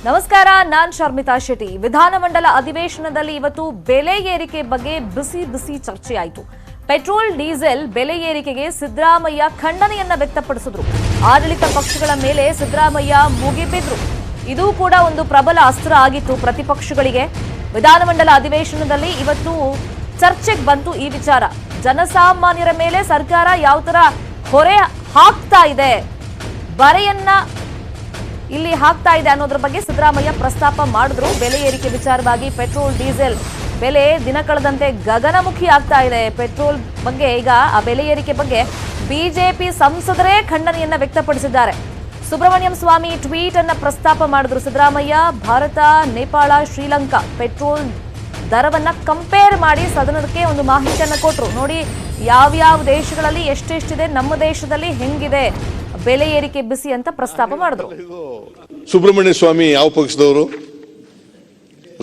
ನಮಸ್ಕಾರ, ನಾನ್ ಶರ್ಮಿತಾ ಶೆಟ್ಟಿ. ವಿಧಾನಮಂಡಲ ಅಧಿವೇಶನದಲ್ಲಿ ಇವತ್ತು ಬೆಲೆ ಏರಿಕೆ ಬಗ್ಗೆ ಬಿಸಿ ಚರ್ಚೆಯಾಯಿತು. ಪೆಟ್ರೋಲ್ ಡೀಸೆಲ್ ಬೆಲೆ ಏರಿಕೆಗೆ ಸಿದ್ದರಾಮಯ್ಯ ಖಂಡನೆಯನ್ನ ವ್ಯಕ್ತಪಡಿಸಿದ್ರು. ಆಡಳಿತ ಪಕ್ಷಗಳ ಮೇಲೆ ಸಿದ್ದರಾಮಯ್ಯ ಮುಗಿಬಿದ್ರು. ಇದು ಕೂಡ ಒಂದು ಪ್ರಬಲ ಅಸ್ತ್ರ ಆಗಿತ್ತು ಪ್ರತಿಪಕ್ಷಗಳಿಗೆ. ವಿಧಾನಮಂಡಲ ಅಧಿವೇಶನದಲ್ಲಿ ಇವತ್ತು ಚರ್ಚೆಗೆ ಬಂತು ಈ ವಿಚಾರ. ಜನಸಾಮಾನ್ಯರ ಮೇಲೆ ಸರ್ಕಾರ ಯಾವ ತರ ಹೊರೆ ಹಾಕ್ತಾ ಇದೆ, ಬರೆಯನ್ನ ಇಲ್ಲಿ ಹಾಕ್ತಾ ಇದೆ ಅನ್ನೋದ್ರ ಬಗ್ಗೆ ಸಿದ್ದರಾಮಯ್ಯ ಪ್ರಸ್ತಾಪ ಮಾಡಿದ್ರು. ಬೆಲೆ ಏರಿಕೆ ವಿಚಾರವಾಗಿ ಪೆಟ್ರೋಲ್ ಡೀಸೆಲ್ ಬೆಲೆ ದಿನ ಕಳೆದಂತೆ ಗಗನಮುಖಿ ಆಗ್ತಾ ಇದೆ. ಪೆಟ್ರೋಲ್ ಬಗ್ಗೆ ಈಗ ಆ ಬೆಲೆ ಏರಿಕೆ ಬಗ್ಗೆ ಬಿಜೆಪಿ ಸಂಸದರೇ ಖಂಡನೆಯನ್ನ ವ್ಯಕ್ತಪಡಿಸಿದ್ದಾರೆ. ಸುಬ್ರಹ್ಮಣ್ಯಂ ಸ್ವಾಮಿ ಟ್ವೀಟ್ ಅನ್ನ ಪ್ರಸ್ತಾಪ ಮಾಡಿದ್ರು. ಸಿದ್ದರಾಮಯ್ಯ ಭಾರತ, ನೇಪಾಳ, ಶ್ರೀಲಂಕಾ ಪೆಟ್ರೋಲ್ ದರವನ್ನ ಕಂಪೇರ್ ಮಾಡಿ ಸದನಕ್ಕೆ ಒಂದು ಮಾಹಿತಿಯನ್ನ ಕೊಟ್ರು. ನೋಡಿ ಯಾವ್ಯಾವ ದೇಶಗಳಲ್ಲಿ ಎಷ್ಟೆಷ್ಟಿದೆ, ನಮ್ಮ ದೇಶದಲ್ಲಿ ಹೆಂಗಿದೆ ಬೆಲೆ ಏರಿಕೆ ಬಿಸಿ ಅಂತ ಪ್ರಸ್ತಾಪ ಮಾಡಿದ್ರು. ಸುಬ್ರಹ್ಮಣ್ಯ ಸ್ವಾಮಿ ಯಾವ ಪಕ್ಷದವರು?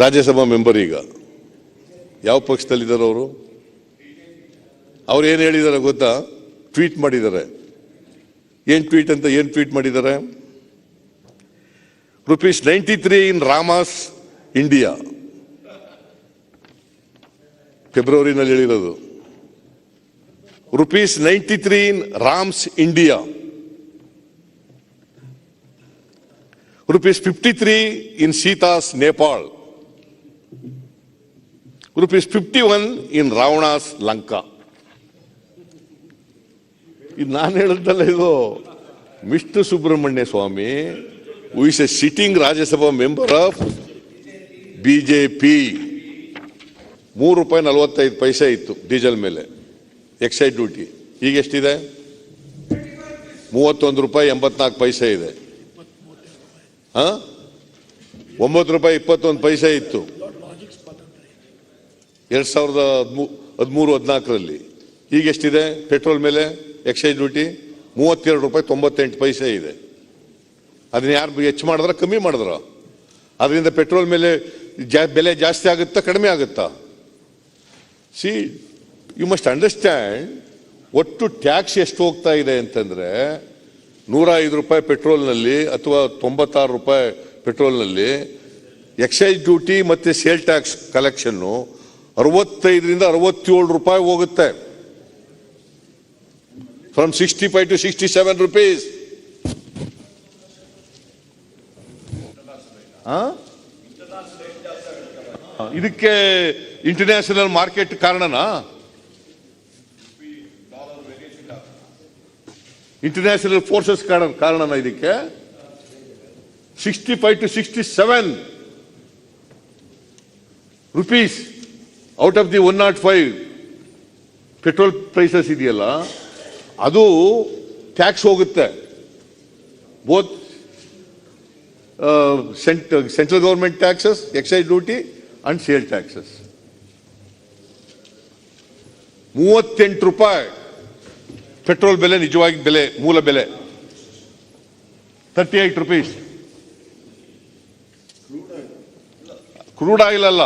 ರಾಜ್ಯಸಭಾ ಮೆಂಬರ್. ಈಗ ಯಾವ ಪಕ್ಷದಲ್ಲಿದ್ದಾರೆ ಅವರು? ಅವ್ರು ಏನು ಹೇಳಿದ್ದಾರೆ ಗೊತ್ತಾ? ಟ್ವೀಟ್ ಮಾಡಿದ್ದಾರೆ. ಏನ್ ಟ್ವೀಟ್ ಮಾಡಿದ್ದಾರೆ? ₹93 ಇನ್ ರಾಮಾಸ್ ಇಂಡಿಯಾ. ಫೆಬ್ರವರಿನಲ್ಲಿ ಹೇಳಿರೋದು. ₹93 ಇನ್ RAMs India. ₹53 in Sita's Nepal. ₹51 in Ravana's Lanka. ಇದು ನಾನು ಹೇಳಿದ್ದಲ್ಲ, ಇದು mister Subrahmanya Swamy, who is a sitting Rajya Sabha member of BJP. ₹3.45 ಇತ್ತು ಡೀಸೆಲ್ ಮೇಲೆ ಎಕ್ಸೈಸ್ ಡ್ಯೂಟಿ. ಈಗ ಎಷ್ಟಿದೆ? ₹31.84 ಇದೆ. ₹9.21 ಇತ್ತು 2013-14. ಈಗ ಎಷ್ಟಿದೆ? ಪೆಟ್ರೋಲ್ ಮೇಲೆ ಎಕ್ಸೈಸ್ ಡ್ಯೂಟಿ ₹32.98 ಇದೆ. ಅದನ್ನ ಯಾರು ಹೆಚ್ಚು ಮಾಡಿದ್ರ, ಕಮ್ಮಿ ಮಾಡಿದ್ರ? ಅದರಿಂದ ಪೆಟ್ರೋಲ್ ಮೇಲೆ ಬೆಲೆ ಜಾಸ್ತಿ ಆಗುತ್ತಾ, ಕಡಿಮೆ ಆಗುತ್ತಾ? ಸಿ, ಯು ಮಸ್ಟ್ ಅಂಡರ್ಸ್ಟ್ಯಾಂಡ್, ಒಟ್ಟು ಟ್ಯಾಕ್ಸ್ ಎಷ್ಟು ಹೋಗ್ತಾ ಇದೆ ಅಂತಂದ್ರೆ, ₹105 ಪೆಟ್ರೋಲ್ನಲ್ಲಿ ಅಥವಾ ₹96 ಪೆಟ್ರೋಲ್ನಲ್ಲಿ ಎಕ್ಸೈಸ್ ಡ್ಯೂಟಿ ಮತ್ತೆ ಸೇಲ್ ಟ್ಯಾಕ್ಸ್ ಕಲೆಕ್ಷನ್ನು ₹65 to ₹67 ಹೋಗುತ್ತೆ. From 65 to ₹67. ಇದಕ್ಕೆ ಇಂಟರ್ನ್ಯಾಷನಲ್ ಮಾರ್ಕೆಟ್ ಕಾರಣನಾ? ಇಂಟರ್ನ್ಯಾಷನಲ್ ಫೋರ್ಸಸ್ ಕಾರಣನ ಇದಕ್ಕೆ? 65 to ₹67 out of the 105 petrol prices ಇದೆಯಲ್ಲ, ಅದು ಟ್ಯಾಕ್ಸ್ ಹೋಗುತ್ತೆ. Both central government taxes, excise duty and sale taxes. ₹38 petrol ಬೆಲೆ, ನಿಜವಾಗಿ ಬೆಲೆ, ಮೂಲ ಬೆಲೆ ₹38. ಕ್ರೂಡ್ ಆಯಿಲ್ ಅಲ್ಲ,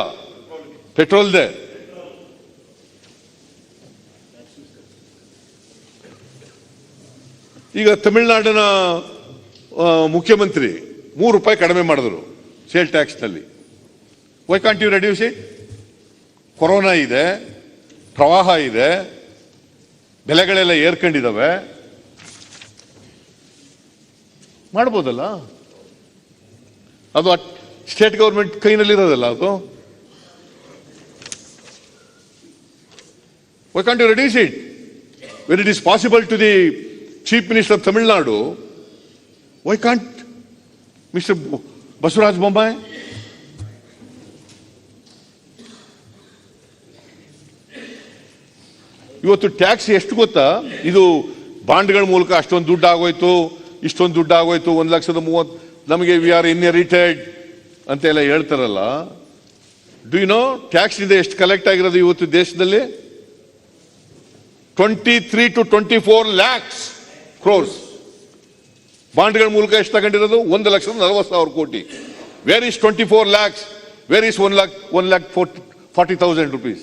ಪೆಟ್ರೋಲ್ದೆ. ಈಗ ತಮಿಳುನಾಡಿನ ಮುಖ್ಯಮಂತ್ರಿ ₹3 ಕಡಿಮೆ ಮಾಡಿದ್ರು ಸೇಲ್ ಟ್ಯಾಕ್ಸ್ ನಲ್ಲಿ. Why can't you reduce it? Corona ಇದೆ, ಪ್ರವಾಹ ಇದೆ, ಬೆಲೆಗಳೆಲ್ಲ ಏರ್ಕೊಂಡಿದ್ದಾವೆ, ಮಾಡ್ಬೋದಲ್ಲ? ಅದು ಸ್ಟೇಟ್ ಗವರ್ಮೆಂಟ್ ಕೈನಲ್ಲಿರೋದಲ್ಲ ಅದು. Why can't you reduce it when it is possible to the chief minister of Tamil Nadu? Why can't mister Basavaraj Bommai? ಇವತ್ತು ಟ್ಯಾಕ್ಸ್ ಎಷ್ಟು ಗೊತ್ತಾ? ಇದು ಬಾಂಡ್ಗಳ ಮೂಲಕ ಅಷ್ಟೊಂದು ದುಡ್ಡು ಆಗೋಯ್ತು, ಇಷ್ಟೊಂದು ದುಡ್ಡು ಆಗೋಯ್ತು, 1,30,000 ನಮಗೆ ವಿ ಆರ್ ಇನ್ಹೆರಿಟೆಡ್ ಅಂತೆಲ್ಲ ಹೇಳ್ತಾರಲ್ಲ. ಡು ಯು ನೋ ಟ್ಯಾಕ್ಸ್ ಇಂದ ಎಷ್ಟು ಕಲೆಕ್ಟ್ ಆಗಿರೋದು ಇವತ್ತು ದೇಶದಲ್ಲಿ? 23 to 24 lakhs crores. ಬಾಂಡ್ಗಳ ಮೂಲಕ ಎಷ್ಟು ತಗೊಂಡಿರೋದು? 1,40,000 ಕೋಟಿ. Where is 24 lakhs? Where is 1,40,000 rupees?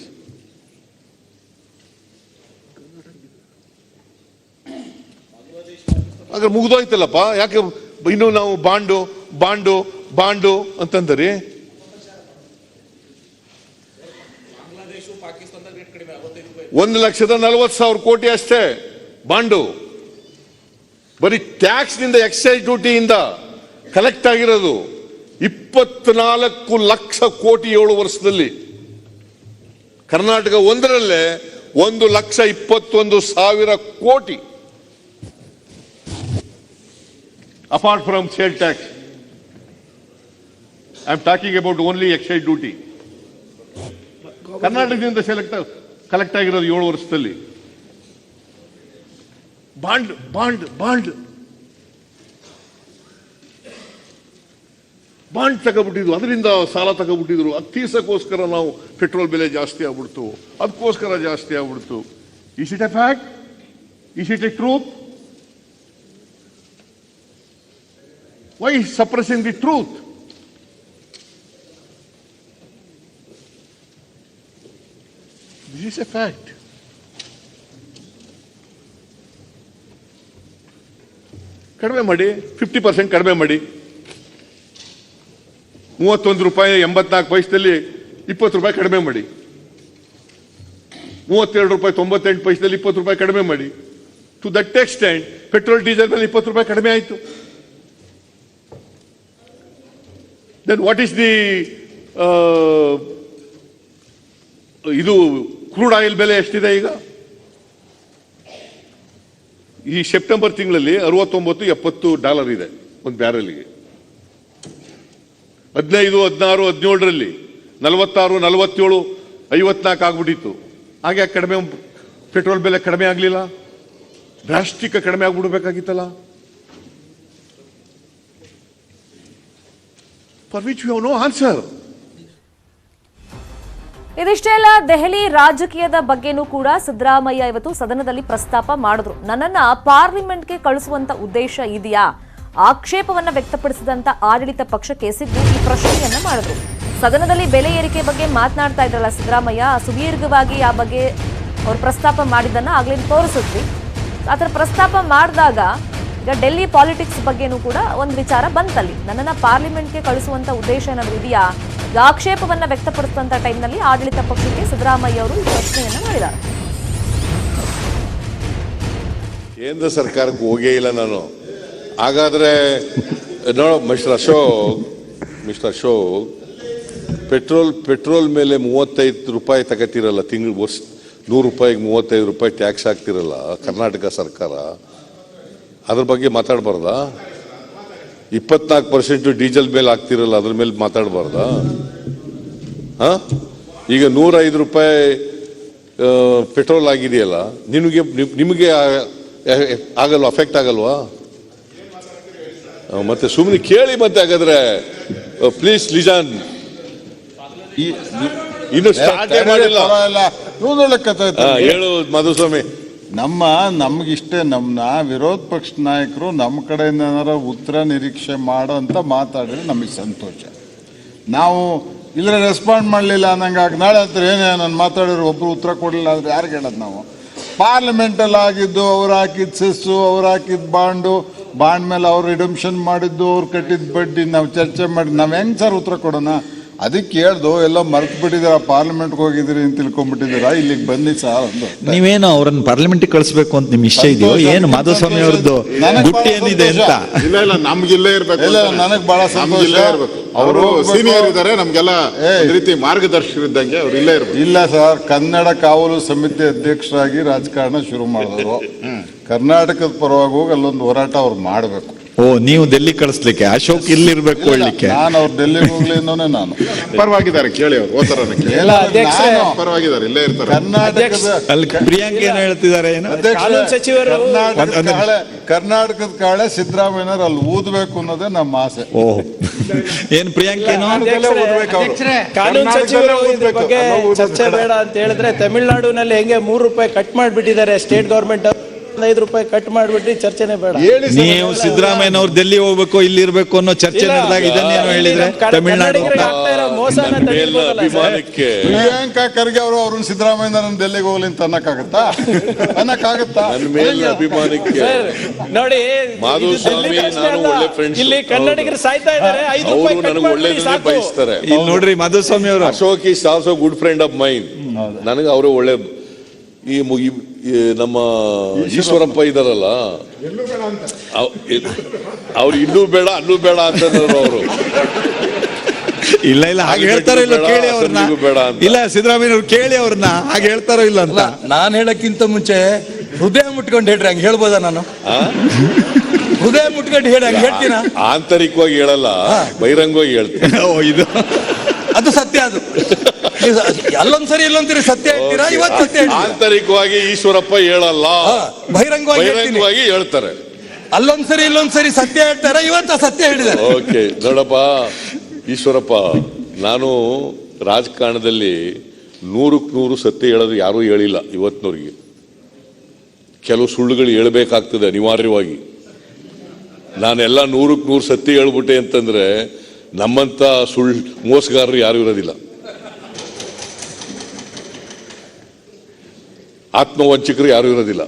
ಹಾಗಾದ್ರೆ ಮುಗಿದೋಯ್ತಲ್ಲಪ್ಪ. ಯಾಕೆ ಇನ್ನು ನಾವು ಬಾಂಡು ಬಾಂಡು ಅಂತಂದ್ರಿ. ₹1,40,000 ಅಷ್ಟೇ ಬಾಂಡು. ಬರೀ ಟ್ಯಾಕ್ಸ್ ನಿಂದ ಎಕ್ಸೈಸ್ ಡ್ಯೂಟಿಯಿಂದ ಕಲೆಕ್ಟ್ ಆಗಿರೋದು 24 ಲಕ್ಷ ಕೋಟಿ 7 ವರ್ಷದಲ್ಲಿ. ಕರ್ನಾಟಕ ಒಂದರಲ್ಲೇ 1,21,000 ಕೋಟಿ. Apart from sale tax, I am talking about only excise duty. ಕರ್ನಾಟಕದಿಂದ ಕಲೆಕ್ಟ್ ಆಗಿರೋದು 7 ವರ್ಷದಲ್ಲಿ. ಬಾಂಡ್ ಬಾಂಡ್ ಬಾಂಡ್ ಬಾಂಡ್ ತಗೋಬಿಟ್ಟಿದ್ರು, ಅದರಿಂದ ಸಾಲ ತಗೋಬಿಟ್ಟಿದ್ರು. ಅದು ತೀರ್ಸಕ್ಕೋಸ್ಕರ ನಾವು ಪೆಟ್ರೋಲ್ ಬೆಲೆ ಜಾಸ್ತಿ ಆಗ್ಬಿಡ್ತು, ಅದಕ್ಕೋಸ್ಕರ ಜಾಸ್ತಿ ಆಗ್ಬಿಡ್ತು. Is it a fact? Is it a truth? Why suppressing the truth? This is a fact. ಕಡಿಮೆ ಮಾಡಿ, 50% ಕಡಿಮೆ ಮಾಡಿ. ₹31.84 ₹20 ಕಡಿಮೆ ಮಾಡಿ. ₹32.98 ₹20 ಕಡಿಮೆ ಮಾಡಿ. To that extent petrol diesel ಮೇಲೆ ₹20 ಕಡಿಮೆ ಆಯಿತು. ದೆನ್ ವಾಟ್ ಈಸ್ ದಿ ಇದು ಕ್ರೂಡ್ ಆಯಿಲ್ ಬೆಲೆ ಎಷ್ಟಿದೆ ಈಗ? ಈ ಸೆಪ್ಟೆಂಬರ್ ತಿಂಗಳಲ್ಲಿ $69-70 ಇದೆ ಒಂದು ಬ್ಯಾರೆಲ್ಗೆ. 15, 16, 17ರಲ್ಲಿ 46, 47, 54 ಆಗ್ಬಿಟ್ಟಿತ್ತು. ಹಾಗೆ ಕಡಿಮೆ ಪೆಟ್ರೋಲ್ ಬೆಲೆ ಕಡಿಮೆ ಆಗಲಿಲ್ಲ? ಡ್ರಾಸ್ಟಿಕ್ ಕಡಿಮೆ ಆಗ್ಬಿಡ್ಬೇಕಾಗಿತ್ತಲ್ಲ. For which we have no answer. ಇದಿಷ್ಟೇ ಅಲ್ಲ, ದೆಹಲಿ ರಾಜಕೀಯದ ಬಗ್ಗೆನೂ ಕೂಡ ಸಿದ್ದರಾಮಯ್ಯ ಇವತ್ತು ಸದನದಲ್ಲಿ ಪ್ರಸ್ತಾಪ ಮಾಡಿದ್ರು. ನನ್ನನ್ನ ಪಾರ್ಲಿಮೆಂಟ್ಗೆ ಕಳಿಸುವಂತ ಉದ್ದೇಶ ಇದೆಯಾ? ಆಕ್ಷೇಪವನ್ನ ವ್ಯಕ್ತಪಡಿಸಿದಂತ ಆಡಳಿತ ಪಕ್ಷಕ್ಕೆ ಸಿದ್ದು ಈ ಪ್ರಶ್ನೆಯನ್ನ ಮಾಡಿದ್ರು. ಸದನದಲ್ಲಿ ಬೆಲೆ ಏರಿಕೆ ಬಗ್ಗೆ ಮಾತನಾಡ್ತಾ ಇದ್ರಲ್ಲ ಸಿದ್ದರಾಮಯ್ಯ, ಸುದೀರ್ಘವಾಗಿ ಆ ಬಗ್ಗೆ ಅವರು ಪ್ರಸ್ತಾಪ ಮಾಡಿದ್ದನ್ನ ಆಗ್ಲೇ ತೋರಿಸಿದ್ವಿ. ಆತರ ಪ್ರಸ್ತಾಪ ಮಾಡಿದಾಗ ಈಗ ಡೆಲ್ಲಿ ಪಾಲಿಟಿಕ್ಸ್ ಬಗ್ಗೆನೂ ಕೂಡ ಒಂದು ವಿಚಾರ ಬಂತಲ್ಲಿ. ನನ್ನನ್ನ ಪಾರ್ಲಿಮೆಂಟ್ಗೆ ಕಳಿಸುವಂತ ಉದ್ದೇಶ ಏನಾದ್ರು ಇದೆಯಾ? ಈಗ ಆಕ್ಷೇಪವನ್ನ ವ್ಯಕ್ತಪಡಿಸಿದಂತ ಟೈಮ್ನಲ್ಲಿ ಆಡಳಿತ ಪಕ್ಷಕ್ಕೆ ಸಿದ್ದರಾಮಯ್ಯ ಅವರು ಈ ಪ್ರಶ್ನೆಯನ್ನ ಮಾಡಿದ್ದಾರೆ. ಕೇಂದ್ರ ಸರ್ಕಾರಕ್ಕೆ ಹೋಗೇ ಇಲ್ಲ ನಾನು. ಹಾಗಾದ್ರೆ ಮಿಸ್ಟರ್ ಅಶೋಕ್, ಪೆಟ್ರೋಲ್ ಮೇಲೆ ₹35 ತಗತಿರಲ್ಲ ತಿಂಗಳು, ವರ್ಷ ₹100ಗೆ ₹35 ಟ್ಯಾಕ್ಸ್ ಹಾಕ್ತಿರಲ್ಲ ಕರ್ನಾಟಕ ಸರ್ಕಾರ, ಅದ್ರ ಬಗ್ಗೆ ಮಾತಾಡಬಾರ್ದಾ? 24% ಡೀಸೆಲ್ ಮೇಲೆ ಹಾಕ್ತಿರಲ್ಲ, ಅದ್ರ ಮೇಲೆ ಮಾತಾಡಬಾರ್ದಾ? ಈಗ ₹105 ಪೆಟ್ರೋಲ್ ಆಗಿದೆಯಲ್ಲ, ನಿಮಗೆ ಆಗಲ್ವಾ? ಅಫೆಕ್ಟ್ ಆಗಲ್ವಾ? ಮತ್ತೆ ಸುಮ್ಮನೆ ಕೇಳಿ. ಮತ್ತೆ ಹಾಗಾದ್ರೆ ಪ್ಲೀಸ್ ಲಿಜಾನ್, ಇನ್ನು ಸ್ಟಾರ್ಟ್ ಮಾಡಿಲ್ಲ. ಹೇಳು ಮಧುಸ್ವಾಮಿ. ನಮ್ಗಿಷ್ಟೇ, ವಿರೋಧ ಪಕ್ಷ ನಾಯಕರು ನಮ್ಮ ಕಡೆಯಿಂದ ಏನಾರ ಉತ್ತರ ನಿರೀಕ್ಷೆ ಮಾಡೋ ಅಂತ ಮಾತಾಡಿದ್ರೆ ನಮಗೆ ಸಂತೋಷ. ನಾವು ಇಲ್ಲ ರೆಸ್ಪಾಂಡ್ ಮಾಡಲಿಲ್ಲ ಅನ್ನಂಗಾಗಿ ನಾಳೆ ಹತ್ರ ಏನೇ ನಾನು ಮಾತಾಡಿದ್ರು ಒಬ್ರು ಉತ್ತರ ಕೊಡಲಿಲ್ಲ ಅಂದ್ರೆ ಯಾರಿಗೆ ಹೇಳೋದು? ನಾವು ಪಾರ್ಲಿಮೆಂಟಲ್ಲಿ ಆಗಿದ್ದು, ಅವ್ರು ಹಾಕಿದ ಸೆಸ್ಸು, ಅವ್ರು ಹಾಕಿದ ಬಾಂಡ್ ಮೇಲೆ ಅವ್ರು ರಿಡಂಪ್ಷನ್ ಮಾಡಿದ್ದು, ಅವ್ರು ಕಟ್ಟಿದ ಬಡ್ಡಿ ನಾವು ಚರ್ಚೆ ಮಾಡಿ ನಾವು ಹೆಂಗ್ ಸರ್ ಉತ್ತರ ಕೊಡೋಣ? ಅದಕ್ಕೆ ಹೇಳ್ದು ಎಲ್ಲ ಮರ್ತು ಬಿಟ್ಟಿದ್ದೀರ, ಪಾರ್ಲಿಮೆಂಟ್ಗೆ ಹೋಗಿದ್ದೀರಿ ಅಂತ ತಿಳ್ಕೊಂಡ್ಬಿಟ್ಟಿದ್ದೀರಾ, ಇಲ್ಲಿಗೆ ಬನ್ನಿ ಸರ್ ಅಂದು. ನೀವೇನು ಅವ್ರನ್ನ ಪಾರ್ಲಿಮೆಂಟ್ಗೆ ಕಳಿಸ್ಬೇಕು ಅಂತ ನಿಮ್ ಇಷ್ಟ ಇದೆಯೋ ಏನು? ಮಾಧುಸ್ವಾಮಿ ಅವ್ರದ್ದು ಗುಟ್ಟಿ ಏನಿದೆ ಅಂತ? ಇಲ್ಲ ನಮ್ಗಿಲ್ಲೇ ಇರ್ಬೇಕು. ಇಲ್ಲ ನನಗೆ ಬಹಳ ಸಂತೋಷ. ಅವರು ಸೀನಿಯರ್ ಇದ್ದಾರೆ, ನಮ್ಗೆಲ್ಲ ರೀತಿ ಮಾರ್ಗದರ್ಶಕರಿದ್ದಂಗೆ ಅವ್ರು ಇಲ್ಲೇ ಇರ್ಬೇಕು. ಇಲ್ಲ ಸರ್, ಕನ್ನಡ ಕಾವಲು ಸಮಿತಿ ಅಧ್ಯಕ್ಷರಾಗಿ ರಾಜಕಾರಣ ಶುರು ಮಾಡಿದ್ರು. ಕರ್ನಾಟಕದ ಪರವಾಗಿ ಹೋಗಿ ಅಲ್ಲೊಂದು ಹೋರಾಟ ಅವ್ರು ಮಾಡಬೇಕು. ನೀವು ಡೆಲ್ಲಿ ಕಳಿಸ್ಲಿಕ್ಕೆ, ಅಶೋಕ್ ಇಲ್ಲಿರ್ಬೇಕು ಹೇಳಲಿಕ್ಕೆ? ನಾನು ಅವ್ರು ಡೆಲ್ಲಿಗೆ ಹೋಗ್ಲಿ ಅನ್ನೋನೇ ನಾನು. ಪರವಾಗಿದ್ದಾರೆ, ಕೇಳಿ ಅವ್ರು ಓದ್ತಾರ ಪರವಾಗಿದ್ದಾರೆ, ಇಲ್ಲೇ ಇರ್ತಾರೆ. ಕರ್ನಾಟಕದ ಅಲ್ಲಿ ಪ್ರಿಯಾಂಕ ಏನು ಹೇಳ್ತಿದ್ದಾರೆ? ಸಚಿವರು ಕರ್ನಾಟಕದ ಕಾಳೆ ಸಿದ್ದರಾಮಯ್ಯನವ್ರು ಅಲ್ಲಿ ಊದ್ಬೇಕು ಅನ್ನೋದೇ ನಮ್ಮ ಆಸೆ. ಏನ್ ಪ್ರಿಯಾಂಕ ಏನು ಕಾನೂನು ಸಚಿವರು ಇದ್ರ ಬಗ್ಗೆ ಚರ್ಚೆ ಬೇಡ ಅಂತ ಹೇಳಿದ್ರೆ, ತಮಿಳುನಾಡಿನಲ್ಲಿ ಹೆಂಗೆ ₹3 ಕಟ್ ಮಾಡಿಬಿಟ್ಟಿದ್ದಾರೆ ಸ್ಟೇಟ್ ಗವರ್ಮೆಂಟ್. ₹5 ಕಟ್ ಮಾಡ್ಬಿಟ್ರಿ, ಚರ್ಚೆನೆ ಬೇಡ. ಹೇಳಿ ಸರ್. ನೀವು ಸಿದ್ದರಾಮಯ್ಯನವ್ರು ಡೆಲ್ಲಿ ಹೋಗ್ಬೇಕು ಇಲ್ಲಿ ಇರ್ಬೇಕು ಅನ್ನೋ ಚರ್ಚೆ ನಡೆದಾಗ ಇದನ್ನೇನು ಹೇಳಿದ್ರೆ ತಮಿಳ್ನಾಡು ಅಭಿಮಾನಕ್ಕೆ ಪ್ರಿಯಾಂಕಾ ಖರ್ಗೆ ಅವರು ಅವ್ರನ್ನ ಸಿದ್ದರಾಮಯ್ಯ ಡೆಲ್ಲಿಗೆ ಹೋಗ್ಲಿ ಅಂತ ಅನ್ನಕ್ಕಾಗತ್ತಾ? ನನ್ನ ಮೇಲೆ ಅಭಿಮಾನಕ್ಕೆ ನೋಡಿ, ಮಾಧುಸ್ವಾಮಿ ನಾನು ಒಳ್ಳೆ ಫ್ರೆಂಡ್ಸ್, ಇಲ್ಲಿ ಕನ್ನಡಿಗರು ಸಾಯ್ತಾ ಇದ್ದಾರೆ, ಅವರು ನನಗೆ ಒಳ್ಳೇದನ್ನೇ ಬಯಸ್ತಾರೆ. ಇಲ್ಲಿ ನೋಡ್ರಿ ಮಾಧುಸ್ವಾಮಿ ಅವರು, Ashok is also good friend of main. ನನಗೆ ಅವರು ಒಳ್ಳೆ ಈ ನಮ್ಮ ಈಶ್ವರಪ್ಪ ಇದಾರಲ್ಲ, ಅವ್ರು ಇನ್ನೂ ಬೇಡ ಅಲ್ಲೂ ಬೇಡ ಅಂತಂದ್ರು ಅವರು. ಇಲ್ಲ ಹಾಗೆ ಹೇಳ್ತಾರೋ ಇಲ್ಲ ಕೇಳಿ ಅವ್ರನ್ನ. ಇಲ್ಲ ಸಿದ್ದರಾಮಯ್ಯವ್ರು ಕೇಳಿ ಅವ್ರನ್ನ ಹಾಗೆ ಹೇಳ್ತಾರೋ ಇಲ್ಲ ಅಂತ. ನಾನು ಹೇಳಕ್ಕಿಂತ ಮುಂಚೆ ಹೃದಯ ಮುಟ್ಕೊಂಡು ಹೇಳ್ರಿ, ಹಂಗೆ ಹೇಳ್ಬೋದಾ? ನಾನು ಹೃದಯ ಮುಟ್ಕೊಂಡು ಹೇಳಿ ಹಂಗೆ ಹೇಳ್ತೀನ? ಆಂತರಿಕವಾಗಿ ಹೇಳಲ್ಲ, ಬಹಿರಂಗವಾಗಿ ಹೇಳ್ತೀನಿ. ಇದು ಅದು ಸತ್ಯ. ಅದು ಅಲ್ಲೊಂದ್ಸರಿ ಇಲ್ಲೊಂದ್ಸರಿ ಸತ್ಯ ಹೇಳ್ತೀರಾ? ಇವತ್ತು ಸತ್ಯ ಹೇಳ್ತೀರಾ? ಆಂತರಿಕವಾಗಿ ಈಶ್ವರಪ್ಪ ಹೇಳಲ್ಲ, ಬಹಿರಂಗವಾಗಿ ಹೇಳ್ತಾರೆ. ಅಲ್ಲೊಂದ್ಸರಿ ಇಲ್ಲೊಂದ್ಸರಿ ಸತ್ಯ ಹೇಳ್ತಾರ, ಇವತ್ತು ಸತ್ಯ ಹೇಳಿದ್ದಾರೆ. ಓಕೆ ನೋಡಪ್ಪ ಈಶ್ವರಪ್ಪ, ನಾನು ರಾಜಕಾರಣದಲ್ಲಿ 100% ಸತ್ಯ ಹೇಳೋದು ಯಾರೂ ಹೇಳಿಲ್ಲ ಇವತ್ತಿನವ್ರಿಗೆ. ಕೆಲವು ಸುಳ್ಳುಗಳು ಹೇಳಬೇಕಾಗ್ತದೆ ಅನಿವಾರ್ಯವಾಗಿ. ನಾನೆಲ್ಲ 100% ಸತ್ಯ ಹೇಳ್ಬಿಟ್ಟೆ ಅಂತಂದ್ರೆ ನಮ್ಮಂತ ಮೋಸಗಾರರು ಯಾರು ಇರೋದಿಲ್ಲ. ಆತ್ಮವಂಚಕರು ಯಾರು ಇರೋದಿಲ್ಲ.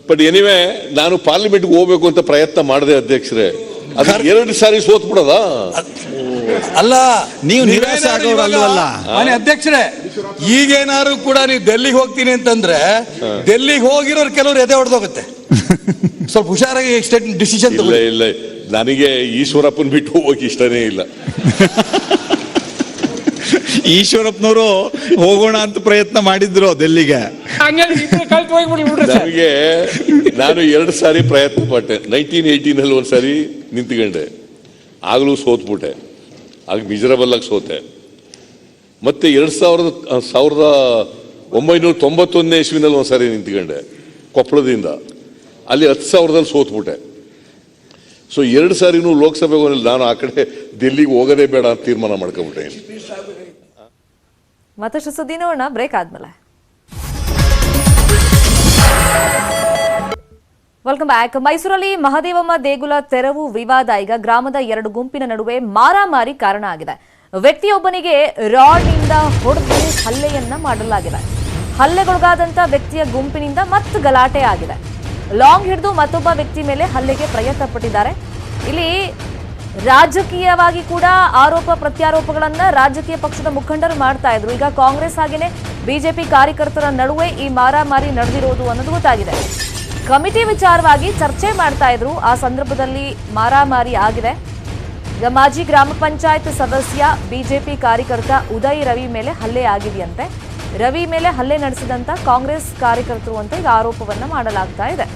ಬಟ್ ಎನಿವೆ, ನಾನು ಪಾರ್ಲಿಮೆಂಟ್ಗೆ ಹೋಗ್ಬೇಕು ಅಂತ ಪ್ರಯತ್ನ ಮಾಡಿದೆ ಅಧ್ಯಕ್ಷರೇ. ಅದು 2 ಸಾರಿ ಸೋತ್ ಬಿಡದ ಅಲ್ಲ, ನೀವು ನಿರಾಸೆ ಆಗೋರಲ್ವಲ್ಲ ಅಧ್ಯಕ್ಷರೇ. ಈಗೇನಾದ್ರು ಕೂಡ ನೀವು ಡೆಲ್ಲಿಗೆ ಹೋಗ್ತೀನಿ ಅಂತಂದ್ರೆ ಡೆಲ್ಲಿಗೆ ಹೋಗಿರೋರು ಕೆಲವರು ಎದೆ ಹೊಡೆದೋಗುತ್ತೆ. ಸ್ವಲ್ಪ ಹುಷಾರಾಗಿ ಡಿಸಿಷನ್ ಇಲ್ಲ ಇಲ್ಲ, ನನಗೆ ಈಶ್ವರಪ್ಪನ್ ಬಿಟ್ಟು ಹೋಗಕ್ಕೆ ಇಷ್ಟನೇ ಇಲ್ಲ. ಈಶ್ವರಪ್ಪನವರು ಹೋಗೋಣ ಅಂತ ಪ್ರಯತ್ನ ಮಾಡಿದ್ರು ಡೆಲ್ಲಿಗೆ. ನನಗೆ ನಾನು 2 ಸಾರಿ ಪ್ರಯತ್ನ ಪಟ್ಟೆ. 1918 ಒಂದ್ಸಾರಿ ನಿಂತ್ಕೊಂಡೆ, ಆಗ್ಲೂ ಸೋತ್ಬಿಟ್ಟೆ. ಆಗ ಮಿಜರಬಲ್ ಆಗಿ ಸೋತೆ. ಮತ್ತೆ 1991 ಇಸ್ವಿನಲ್ಲಿ ಒಂದ್ಸಾರಿ ನಿಂತ್ಕೊಂಡೆ ಕೊಪ್ಪಳದಿಂದ, ಅಲ್ಲಿ 10,000ದಲ್ಲಿ ಸೋತ್ಬಿಟ್ಟೆ. ಸೊ 2 ಸಾರಿನೂ ಲೋಕಸಭೆಗೆ ಹೋಗಲಿಲ್ಲ. ನಾನು ಆ ಕಡೆ ಡೆಲ್ಲಿಗೆ ಹೋಗೋದೇ ಬೇಡ ಅಂತ ತೀರ್ಮಾನ ಮಾಡ್ಕೊಂಡ್ಬಿಟ್ಟೆ. ಮತ್ತಷ್ಟು ಸುದ್ದಿ ನೋಡೋಣ ಬ್ರೇಕ್ ಆದ್ಮೇಲೆ. Welcome back. ಮೈಸೂರಲ್ಲಿ ಮಹದೇವಮ್ಮ ದೇಗುಲ ತೆರವು ವಿವಾದ ಈಗ ಗ್ರಾಮದ 2 ಗುಂಪಿನ ನಡುವೆ ಮಾರಾಮಾರಿ ಕಾರಣ ಆಗಿದೆ. ವ್ಯಕ್ತಿಯೊಬ್ಬನಿಗೆ ರಾಡ್ನಿಂದ ಹೊಡೆದು ಹಲ್ಲೆಯನ್ನ ಮಾಡಲಾಗಿದೆ. ಹಲ್ಲೆಗೊಳಗಾದಂತ ವ್ಯಕ್ತಿಯ ಗುಂಪಿನಿಂದ ಮತ್ತೆ ಗಲಾಟೆ ಆಗಿದೆ. ಲಾಂಗ್ ಹಿಡಿದು ಮತ್ತೊಬ್ಬ ವ್ಯಕ್ತಿ ಮೇಲೆ ಹಲ್ಲೆಗೆ ಪ್ರಯತ್ನ ಪಟ್ಟಿದ್ದಾರೆ. ಇಲ್ಲಿ ರಾಜಕೀಯವಾಗಿ ಕೂಡ ಆರೋಪ ಪ್ರತ್ಯಾರೋಪಗಳನ್ನ ರಾಜಕೀಯ ಪಕ್ಷದ ಮುಖಂಡರು ಮಾಡ್ತಾ ಇದ್ರು. ಈಗ ಕಾಂಗ್ರೆಸ್ ಹಾಗೇನೆ ಬಿಜೆಪಿ ಕಾರ್ಯಕರ್ತರ ನಡುವೆ ಈ ಮಾರಾಮಾರಿ ನಡೆದಿರೋದು ಅನ್ನೋದು ಗೊತ್ತಾಗಿದೆ. ಕಮಿಟಿ ವಿಚಾರವಾಗಿ ಚರ್ಚೆ ಮಾಡ್ತಾ ಇದ್ರು, ಆ ಸಂದರ್ಭದಲ್ಲಿ ಮಾರಾಮಾರಿ ಆಗಿದೆ. ಈಗ ಮಾಜಿ ಗ್ರಾಮ ಪಂಚಾಯತ್ ಸದಸ್ಯ ಬಿಜೆಪಿ ಕಾರ್ಯಕರ್ತ ಉದಯ್ ರವಿ ಮೇಲೆ ಹಲ್ಲೆ ಆಗಿದೆಯಂತೆ. ರವಿ ಮೇಲೆ ಹಲ್ಲೆ ನಡೆಸಿದಂತ ಕಾಂಗ್ರೆಸ್ ಕಾರ್ಯಕರ್ತರು ಅಂತ ಈಗ ಆರೋಪವನ್ನ ಮಾಡಲಾಗ್ತಾ ಇದೆ.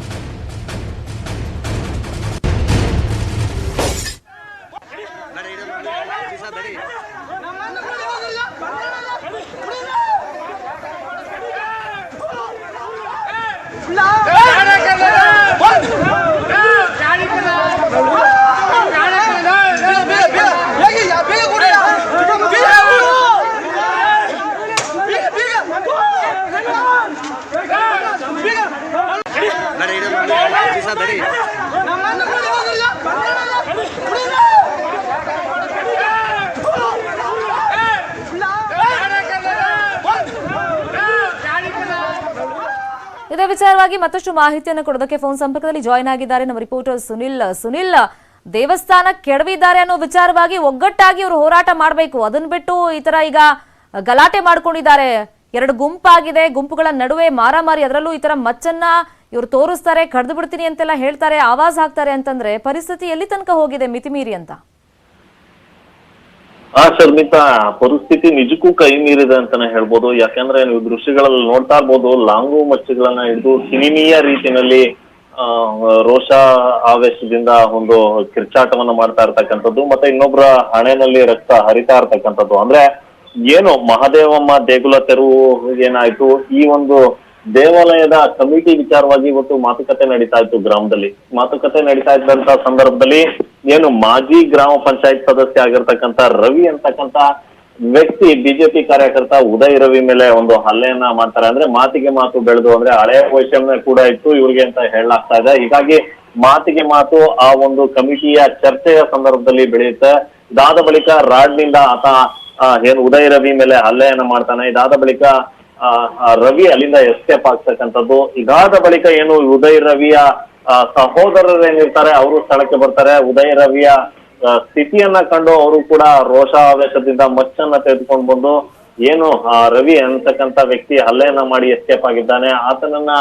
ಇದೇ ವಿಚಾರವಾಗಿ ಮತ್ತಷ್ಟು ಮಾಹಿತಿಯನ್ನು ಕೊಡೋದಕ್ಕೆ ಫೋನ್ ಸಂಪರ್ಕದಲ್ಲಿ ಜಾಯಿನ್ ಆಗಿದ್ದಾರೆ ನಮ್ಮ ರಿಪೋರ್ಟರ್ ಸುನಿಲ್. ಸುನಿಲ್, ದೇವಸ್ಥಾನ ಕೆಡವಿದ್ದಾರೆ ಅನ್ನೋ ವಿಚಾರವಾಗಿ ಒಗ್ಗಟ್ಟಾಗಿ ಅವರು ಹೋರಾಟ ಮಾಡಬೇಕು, ಅದನ್ನ ಬಿಟ್ಟು ಈ ತರ ಈಗ ಗಲಾಟೆ ಮಾಡ್ಕೊಂಡಿದ್ದಾರೆ. 2 ಗುಂಪಾಗಿದೆ, ಗುಂಪುಗಳ ನಡುವೆ ಮಾರಾಮಾರಿ, ಅದರಲ್ಲೂ ಈ ತರ ಮಚ್ಚನ್ನ ಇವರು ತೋರಿಸ್ತಾರೆ, ಕಡ್ದು ಬಿಡ್ತೀನಿ ಅಂತೆಲ್ಲ ಹೇಳ್ತಾರೆ, ಆವಾಜ್ ಹಾಕ್ತಾರೆ ಅಂತಂದ್ರೆ ಪರಿಸ್ಥಿತಿ ಎಲ್ಲಿ ತನಕ ಹೋಗಿದೆ ಮಿತಿಮೀರಿ ಅಂತ? ಶರ್ಮಿತಾ, ಪರಿಸ್ಥಿತಿ ನಿಜಕ್ಕೂ ಕೈ ಮೀರಿದೆ ಅಂತಾನೆ ಹೇಳ್ಬೋದು. ಯಾಕಂದ್ರೆ ನೀವು ದೃಶ್ಯಗಳಲ್ಲಿ ನೋಡ್ತಾ ಇರ್ಬೋದು, ಲಾಂಗು ಮಚ್ಚುಗಳನ್ನ ಹಿಡಿದು ಸಿನಿಮೀಯ ರೀತಿನಲ್ಲಿ ರೋಷ ಆವೇಶದಿಂದ ಒಂದು ಕಿರ್ಚಾಟವನ್ನ ಮಾಡ್ತಾ ಇರ್ತಕ್ಕಂಥದ್ದು, ಮತ್ತೆ ಇನ್ನೊಬ್ಬರ ಹಣೆನಲ್ಲಿ ರಕ್ತ ಹರಿತಾ ಇರ್ತಕ್ಕಂಥದ್ದು. ಅಂದ್ರೆ ಏನು ಮಹದೇವಮ್ಮ ದೇಗುಲ ತೆರವು ಏನಾಯ್ತು, ಈ ಒಂದು ದೇವಾಲಯದ ಕಮಿಟಿ ವಿಚಾರವಾಗಿ ಇವತ್ತು ಮಾತುಕತೆ ನಡೀತಾ ಇತ್ತು ಗ್ರಾಮದಲ್ಲಿ. ಮಾತುಕತೆ ನಡೀತಾ ಇದ್ದಂತ ಸಂದರ್ಭದಲ್ಲಿ ಏನು ಮಾಜಿ ಗ್ರಾಮ ಪಂಚಾಯತ್ ಸದಸ್ಯ ಆಗಿರ್ತಕ್ಕಂಥ ರವಿ ಅಂತಕ್ಕಂಥ ವ್ಯಕ್ತಿ ಬಿಜೆಪಿ ಕಾರ್ಯಕರ್ತ ಉದಯ್ ರವಿ ಮೇಲೆ ಒಂದು ಹಲ್ಲೆಯನ್ನ ಮಾಡ್ತಾರೆ. ಅಂದ್ರೆ ಮಾತಿಗೆ ಮಾತು ಬೆಳೆದು, ಅಂದ್ರೆ ಹಳೆಯ ವೈಷಮ್ಯ ಕೂಡ ಇತ್ತು ಇವ್ರಿಗೆ ಅಂತ ಹೇಳಲಾಗ್ತಾ ಇದೆ. ಹೀಗಾಗಿ ಮಾತಿಗೆ ಮಾತು ಆ ಒಂದು ಕಮಿಟಿಯ ಚರ್ಚೆಯ ಸಂದರ್ಭದಲ್ಲಿ ಬೆಳೆಯುತ್ತೆ. ಇದಾದ ಬಳಿಕ ರಾಡ್ನಿಂದ ಆತ ಏನು ಉದಯ್ ರವಿ ಮೇಲೆ ಹಲ್ಲೆಯನ್ನ ಮಾಡ್ತಾನೆ. ಇದಾದ ಬಳಿಕ ರವಿ ಅಲ್ಲಿಂದ ಎಸ್ಕೇಪ್ ಆಗ್ತಕ್ಕಂಥದ್ದು. ಇದಾದ ಬಳಿಕ ಏನು ಉದಯ್ ರವಿಯ ಸಹೋದರರೇನಿರ್ತಾರೆ ಅವರು ಸ್ಥಳಕ್ಕೆ ಬರ್ತಾರೆ. ಉದಯ್ ರವಿಯ ಸ್ಥಿತಿಯನ್ನ ಕಂಡು ಅವರು ಕೂಡ ರೋಷಾವೇಶದಿಂದ ಮಚ್ಚನ್ನ ತೆಗೆದುಕೊಂಡು ಬಂದು ಏನು ರವಿ ಅಂತಕ್ಕಂಥ ವ್ಯಕ್ತಿ ಹಲ್ಲೆಯನ್ನ ಮಾಡಿ ಎಸ್ಕೇಪ್ ಆಗಿದ್ದಾನೆ, ಆತನನ್ನ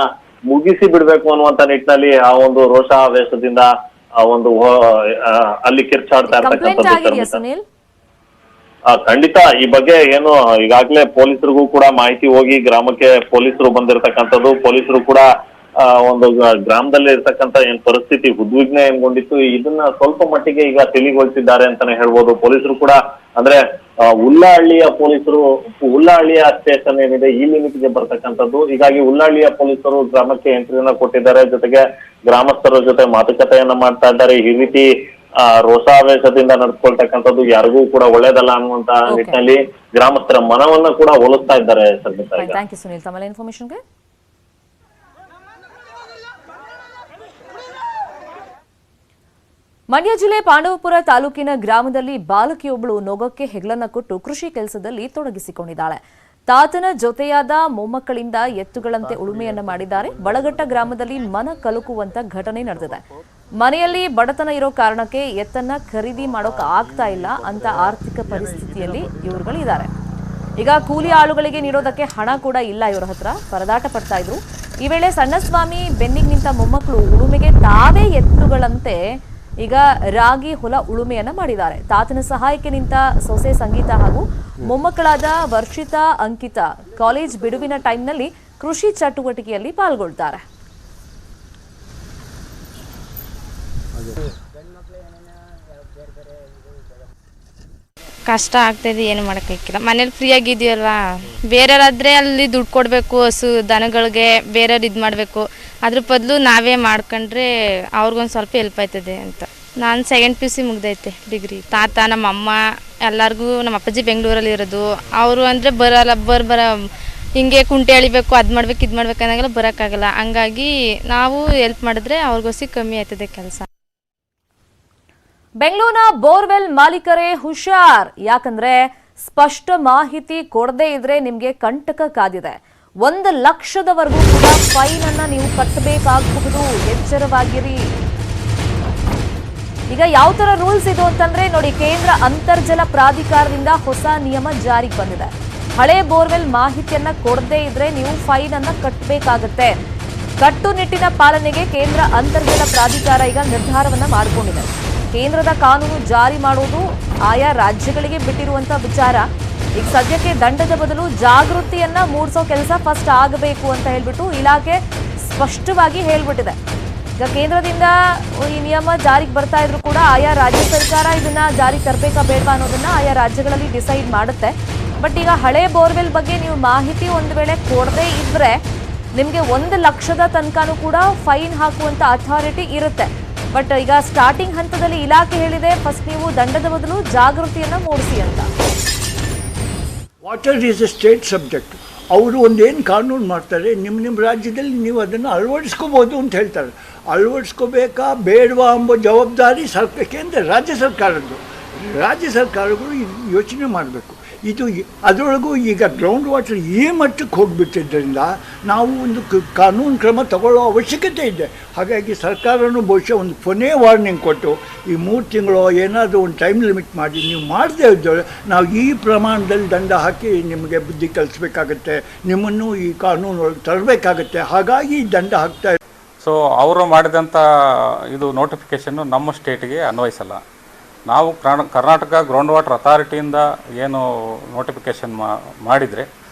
ಮುಗಿಸಿ ಬಿಡ್ಬೇಕು ಅನ್ನುವಂತ ನಿಟ್ಟಿನಲ್ಲಿ ಆ ಒಂದು ರೋಷಾವೇಶದಿಂದ ಆ ಒಂದು ಅಲ್ಲಿ ಕಿರ್ಚಾಡ್ತಾ ಇರ್ತಕ್ಕಂಥದ್ದು. ಖಂಡಿತ ಈ ಬಗ್ಗೆ ಏನು ಈಗಾಗಲೇ ಪೊಲೀಸರಿಗೂ ಕೂಡ ಮಾಹಿತಿ ಹೋಗಿ ಗ್ರಾಮಕ್ಕೆ ಪೊಲೀಸರು ಬಂದಿರತಕ್ಕಂಥದ್ದು. ಪೊಲೀಸರು ಕೂಡ ಒಂದು ಗ್ರಾಮದಲ್ಲಿ ಇರ್ತಕ್ಕಂಥ ಏನ್ ಪರಿಸ್ಥಿತಿ ಉದ್ವಿಗ್ನ ಏನ್ಗೊಂಡಿತ್ತು ಇದನ್ನ ಸ್ವಲ್ಪ ಮಟ್ಟಿಗೆ ಈಗ ತಿಳಿಗೊಳಿಸಿದ್ದಾರೆ ಅಂತಾನೆ ಹೇಳ್ಬೋದು. ಪೊಲೀಸರು ಕೂಡ ಅಂದ್ರೆ ಉಳ್ಳಾಹಳ್ಳಿಯ ಪೊಲೀಸರು, ಉಳ್ಳಾಹಳ್ಳಿಯ ಸ್ಟೇಷನ್ ಏನಿದೆ ಈ ಲಿಮಿಟ್ಗೆ ಬರ್ತಕ್ಕಂಥದ್ದು. ಹೀಗಾಗಿ ಉಳ್ಳಾಹಳ್ಳಿಯ ಪೊಲೀಸರು ಗ್ರಾಮಕ್ಕೆ ಎಂಟ್ರಿಯನ್ನ ಕೊಟ್ಟಿದ್ದಾರೆ. ಜೊತೆಗೆ ಗ್ರಾಮಸ್ಥರ ಜೊತೆ ಮಾತುಕತೆಯನ್ನ ಮಾಡ್ತಾ ಇದ್ದಾರೆ. ಈ ರೀತಿ ರೋಷಾವೇಶದಿಂದ ನಡೆಸ್ಕೊಳ್ತಕ್ಕಂಥದ್ದು ಯಾರಿಗೂ ಕೂಡ ಒಳ್ಳೇದಲ್ಲ ಅನ್ನುವಂತ ನಿಟ್ಟಿನಲ್ಲಿ ಗ್ರಾಮಸ್ಥರ ಮನವನ್ನ ಕೂಡ ಹೋಲಿಸ್ತಾ ಇದ್ದಾರೆ. ಥ್ಯಾಂಕ್ ಯು ಸುನೀಲ್ ತಮ್ಮ ಇನ್ಫಾರ್ಮೇಶನ್ಗೆ. ಮಂಡ್ಯ ಜಿಲ್ಲೆ ಪಾಂಡವಪುರ ತಾಲೂಕಿನ ಗ್ರಾಮದಲ್ಲಿ ಬಾಲಕಿಯೊಬ್ಬಳು ನೊಗಕ್ಕೆ ಹೆಗಲನ್ನ ಕೊಟ್ಟು ಕೃಷಿ ಕೆಲಸದಲ್ಲಿ ತೊಡಗಿಸಿಕೊಂಡಿದ್ದಾಳೆ. ತಾತನ ಜೊತೆಯಾದ ಮೊಮ್ಮಕ್ಕಳಿಂದ ಎತ್ತುಗಳಂತೆ ಉಳುಮೆಯನ್ನ ಮಾಡಿದ್ದಾರೆ. ಬಳಘಟ್ಟ ಗ್ರಾಮದಲ್ಲಿ ಮನ ಕಲುಕುವಂತ ಘಟನೆ ನಡೆದಿದೆ. ಮನೆಯಲ್ಲಿ ಬಡತನ ಇರೋ ಕಾರಣಕ್ಕೆ ಎತ್ತನ್ನ ಖರೀದಿ ಮಾಡೋಕೆ ಆಗ್ತಾ ಇಲ್ಲ ಅಂತ ಆರ್ಥಿಕ ಪರಿಸ್ಥಿತಿಯಲ್ಲಿ ಇವರುಗಳಿದ್ದಾರೆ. ಈಗ ಕೂಲಿ ಆಳುಗಳಿಗೆ ನೀಡೋದಕ್ಕೆ ಹಣ ಕೂಡ ಇಲ್ಲ ಇವರ ಹತ್ರ, ಪರದಾಟ ಪಡ್ತಾ ಇದ್ರು. ಈ ವೇಳೆ ಸಣ್ಣಸ್ವಾಮಿ ಬೆನ್ನಿಗೆ ನಿಂತ ಮೊಮ್ಮಕ್ಕಳು ಉಳುಮೆಗೆ ತಾವೇ ಎತ್ತುಗಳಂತೆ ಈಗ ರಾಗಿ ಹೊಲ ಉಳುಮೆಯನ್ನ ಮಾಡಿದ್ದಾರೆ. ತಾತನ ಸಹಾಯಕ್ಕೆ ನಿಂತ ಸೊಸೆ ಸಂಗೀತ ಹಾಗೂ ಮೊಮ್ಮಕ್ಕಳಾದ ವರ್ಷಿತಾ, ಅಂಕಿತಾ ಕಾಲೇಜ್ ಬಿಡುವಿನ ಟೈಮ್ನಲ್ಲಿ ಕೃಷಿ ಚಟುವಟಿಕೆಯಲ್ಲಿ ಪಾಲ್ಗೊಳ್ತಾರೆ. ಕಷ್ಟ ಆಗ್ತಾಯಿದೆ, ಏನು ಮಾಡೋಕ್ಕಾಗಿಲ್ಲ. ಮನೇಲಿ ಫ್ರೀ ಆಗಿದೆಯಲ್ವಾ, ಬೇರೆಯವರಾದರೆ ಅಲ್ಲಿ ದುಡ್ಡು ಕೊಡಬೇಕು, ಹಸು ದನಗಳಿಗೆ ಬೇರೆಯವ್ರು ಇದು ಮಾಡಬೇಕು. ಅದ್ರ ಬದಲು ನಾವೇ ಮಾಡ್ಕೊಂಡ್ರೆ ಅವ್ರಿಗೊಂದು ಸ್ವಲ್ಪ ಹೆಲ್ಪ್ ಆಯ್ತದೆ ಅಂತ. ನಾನು ಸೆಕೆಂಡ್ PUC ಮುಗ್ದೈತೆ, ಡಿಗ್ರಿ. ತಾತ ನಮ್ಮ ಅಮ್ಮ ಎಲ್ಲರಿಗೂ, ನಮ್ಮ ಅಪ್ಪಾಜಿ ಬೆಂಗಳೂರಲ್ಲಿ ಇರೋದು. ಅವರು ಅಂದರೆ ಬರ ಹಿಂಗೆ ಕುಂಟೆ ಎಳಿಬೇಕು, ಅದು ಮಾಡ್ಬೇಕು ಇದು ಮಾಡ್ಬೇಕು ಅನ್ನೋಂಗೆಲ್ಲ ಬರೋಕ್ಕಾಗಲ್ಲ. ಹಂಗಾಗಿ ನಾವು ಹೆಲ್ಪ್ ಮಾಡಿದ್ರೆ ಅವ್ರಿಗೋಸಿ ಕಮ್ಮಿ ಆಯ್ತದೆ ಕೆಲಸ. ಬೆಂಗಳೂರಿನ ಬೋರ್ವೆಲ್ ಮಾಲೀಕರೇ ಹುಷಾರ್, ಯಾಕಂದ್ರೆ ಸ್ಪಷ್ಟ ಮಾಹಿತಿ ಕೊಡದೇ ಇದ್ರೆ ನಿಮ್ಗೆ ಕಂಟಕ ಕಾದಿದೆ. 1 ಲಕ್ಷದವರೆಗೂ ಕೂಡ ಫೈನ್ ಅನ್ನ ನೀವು ಕಟ್ಟಬೇಕಾಗಬಹುದು, ಎಚ್ಚರವಾಗಿರಿ. ಈಗ ಯಾವ ತರ ರೂಲ್ಸ್ ಇದು ಅಂತಂದ್ರೆ ನೋಡಿ, ಕೇಂದ್ರ ಅಂತರ್ಜಲ ಪ್ರಾಧಿಕಾರದಿಂದ ಹೊಸ ನಿಯಮ ಜಾರಿಗೆ ಬಂದಿದೆ. ಹಳೆ ಬೋರ್ವೆಲ್ ಮಾಹಿತಿಯನ್ನ ಕೊಡದೇ ಇದ್ರೆ ನೀವು ಫೈನ್ ಅನ್ನ ಕಟ್ಟಬೇಕಾಗತ್ತೆ. ಕಟ್ಟುನಿಟ್ಟಿನ ಪಾಲನೆಗೆ ಕೇಂದ್ರ ಅಂತರ್ಜಲ ಪ್ರಾಧಿಕಾರ ಈಗ ನಿರ್ಧಾರವನ್ನ ಮಾಡಿಕೊಂಡಿದೆ. ಕೇಂದ್ರದ ಕಾನೂನು ಜಾರಿ ಮಾಡುವುದು ಆಯಾ ರಾಜ್ಯಗಳಿಗೆ ಬಿಟ್ಟಿರುವಂತಹ ವಿಚಾರ. ಈಗ ಸದ್ಯಕ್ಕೆ ದಂಡದ ಬದಲು ಜಾಗೃತಿಯನ್ನ ಮೂಡಿಸೋ ಕೆಲಸ ಫಸ್ಟ್ ಆಗಬೇಕು ಅಂತ ಹೇಳ್ಬಿಟ್ಟು ಇಲಾಖೆ ಸ್ಪಷ್ಟವಾಗಿ ಹೇಳ್ಬಿಟ್ಟಿದೆ. ಈಗ ಕೇಂದ್ರದಿಂದ ಈ ನಿಯಮ ಜಾರಿಗೆ ಬರ್ತಾ ಇದ್ರು ಕೂಡ ಆಯಾ ರಾಜ್ಯ ಸರ್ಕಾರ ಇದನ್ನ ಜಾರಿಗೆ ತರಬೇಕಾ ಬೇಡವಾ ಅನ್ನೋದನ್ನ ಆಯಾ ರಾಜ್ಯಗಳಲ್ಲಿ ಡಿಸೈಡ್ ಮಾಡುತ್ತೆ. ಬಟ್ ಈಗ ಹಳೆ ಬೋರ್ವೆಲ್ ಬಗ್ಗೆ ನೀವು ಮಾಹಿತಿ ಒಂದು ವೇಳೆ ಕೊಡದೇ ಇದ್ರೆ ನಿಮಗೆ 1 ಲಕ್ಷದ ತನಕನೂ ಕೂಡ ಫೈನ್ ಹಾಕುವಂತ ಅಥಾರಿಟಿ ಇರುತ್ತೆ. ಬಟ್ ಈಗ ಸ್ಟಾರ್ಟಿಂಗ್ ಹಂತದಲ್ಲಿ ಇಲಾಖೆ ಹೇಳಿದೆ ಫಸ್ಟ್ ನೀವು ದಂಡದ ಬದಲು ಜಾಗೃತಿಯನ್ನ ಮೂಡಿಸಿ ಅಂತ. Water is A state subject. ಅವರು ಒಂದೇನು ಕಾನೂನು ಮಾಡ್ತಾರೆ, ನಿಮ್ಮ ರಾಜ್ಯದಲ್ಲಿ ನೀವು ಅದನ್ನು ಅಳವಡಿಸ್ಕೋಬೋದು ಅಂತ ಹೇಳ್ತಾರೆ. ಅಳವಡಿಸ್ಕೋಬೇಕಾ ಬೇಡವಾ ಎಂಬ ಜವಾಬ್ದಾರಿ ಕೇಂದ್ರ ರಾಜ್ಯ ಸರ್ಕಾರದ್ದು. ರಾಜ್ಯ ಸರ್ಕಾರಗಳು ಯೋಚನೆ ಮಾಡಬೇಕು. ಇದು ಅದರೊಳಗೂ ಈಗ ಗ್ರೌಂಡ್ ವಾಟರ್ ಈ ಮಟ್ಟಕ್ಕೆ ಹೋಗಿಬಿಟ್ಟಿದ್ದರಿಂದ ನಾವು ಒಂದು ಕಾನೂನು ಕ್ರಮ ತಗೊಳ್ಳೋ ಅವಶ್ಯಕತೆ ಇದೆ. ಹಾಗಾಗಿ ಸರ್ಕಾರನೂ ಬಹುಶಃ ಒಂದು ಕೊನೆ ವಾರ್ನಿಂಗ್ ಕೊಟ್ಟು ಈ 3 ತಿಂಗಳು ಏನಾದರೂ ಒಂದು ಟೈಮ್ ಲಿಮಿಟ್ ಮಾಡಿ ನೀವು ಮಾಡದೇ ಇದ್ದರೆ ನಾವು ಈ ಪ್ರಮಾಣದಲ್ಲಿ ದಂಡ ಹಾಕಿ ನಿಮಗೆ ಬುದ್ಧಿ ಕಲಿಸ್ಬೇಕಾಗತ್ತೆ, ನಿಮ್ಮನ್ನು ಈ ಕಾನೂನು ಒಳಗೆ ತರಬೇಕಾಗತ್ತೆ. ಹಾಗಾಗಿ ದಂಡ ಹಾಕ್ತಾ. ಸೊ ಅವರು ಮಾಡಿದಂಥ ಇದು ನೋಟಿಫಿಕೇಷನ್ನು ನಮ್ಮ ಸ್ಟೇಟಿಗೆ ಅನ್ವಯಿಸಲ್ಲ. ನಾವು ಕರ್ನಾಟಕ ಗ್ರೌಂಡ್ ವಾಟರ್ ಅಥಾರಿಟಿಯಿಂದ ಏನು ನೋಟಿಫಿಕೇಷನ್ ಮಾಡಿದರೆ